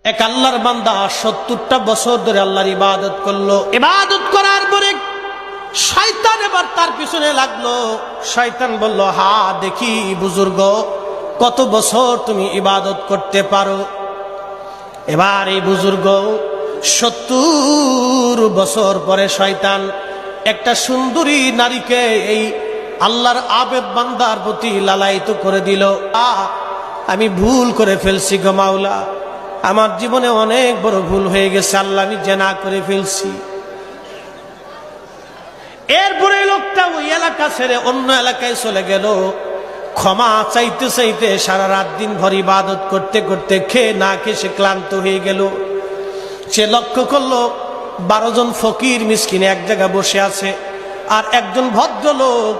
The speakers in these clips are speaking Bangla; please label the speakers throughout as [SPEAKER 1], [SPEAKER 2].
[SPEAKER 1] এক আল্লাহর বান্দা 70টা বছর ধরে আল্লাহর ইবাদত করলো। ইবাদত করার পরে শয়তান এবার তার পিছনে লাগলো। শয়তান বলল, হা দেখি বুজুর্গ, কত বছর তুমি ইবাদত করতে পারো। এবার এই বুজুর্গ 70 বছর পরে শয়তান একটা সুন্দরী নারীকে এই আল্লাহর আবেদ বান্দার প্রতি লালায়িত করে দিল। আমি ভুল করে ফেলছি গো মাওলা, আমার জীবনে অনেক বড় ভুল হয়ে গেছে আল্লাহ, আমি জেনা করে ফেলছি। এরপরে লোকটা ওই এলাকা ছেড়ে অন্য এলাকায় চলে গেল। ক্ষমা চাইতে চাইতে সারা রাত দিন ভর ইবাদত করতে করতে খেয়ে না খেয়ে সে ক্লান্ত হয়ে গেল। সে লক্ষ্য করলো 12 জন ফকির মিসকিন এক জায়গায় বসে আছে, আর একজন ভদ্রলোক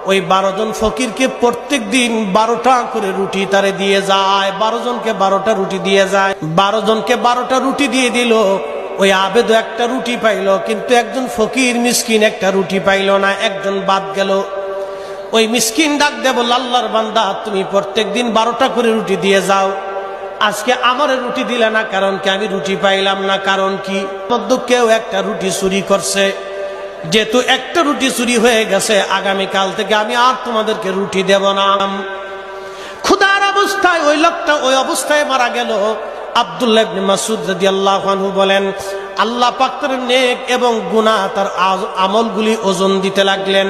[SPEAKER 1] ওই 12 জন ফকিরকে প্রত্যেক দিন 12টা করে রুটি তারে দিয়ে যায়। 12 জনকে 12টা রুটি দিয়ে যায়। 12 জনকে 12টা রুটি দিয়ে দিল। ওই আবেদ একটা রুটি পাইল, কিন্তু একজন ফকির মিসকিন একটা রুটি পাইল না, একজন বাদ গেল। ওই মিসকিন ডাক দে বলল, আল্লাহর বান্দা, তুমি প্রত্যেক দিন 12টা করে রুটি দিয়ে যাও, আজকে আমারে রুটি দিলে না, কারণ কি? আমি রুটি পাইলাম না, কারণ কি? মধ্য কেউ একটা রুটি চুরি করছে, যেহেতু একটা রুটি চুরি হয়ে গেছে, আগামীকাল থেকে আমি আর তোমাদেরকে রুটি দেব না। ক্ষুধার অবস্থায় ওই লোকটা ওই অবস্থায় মারা গেল। আব্দুল্লাহ ইবনে মাসউদ রাদিয়াল্লাহু আনহু বলেন, আল্লাহ পাক তার নেক এবং গুনাহ তার আমলগুলি ওজন দিতে লাগলেন।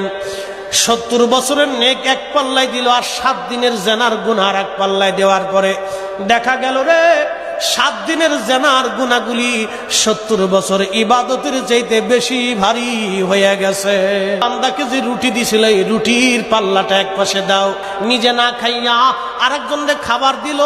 [SPEAKER 1] 70 বছরের নেক এক পাল্লায় দিল, আর 7 দিনের জেনার গুনাহ এক পাল্লায় দেওয়ার পরে দেখা গেল রে 7 দিনের জেনার গুনাহগুলি 70 বছর ইবাদতের চাইতে বেশি ভারী হয়ে গেছে। বান্দাকে যে রুটি দিছিল, এই রুটির পাল্লাটা এক পাশে দাও, নিজে না খাইয়া আরেকজনকে খাবার দিল,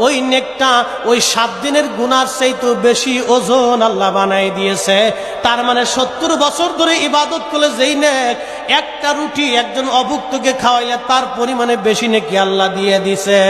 [SPEAKER 1] ওই নেকটা ওই 7 দিনের গুনার চাইতে বেশি ওজন আল্লাহ বানাই দিয়েছে। তার মানে 70 বছর ধরে ইবাদত করলে যেই নেক, একটা রুটি একজন অভুক্তকে খাওয়াইলে তার পরিমাণে বেশি নেকি আল্লাহ দিয়ে দিছে।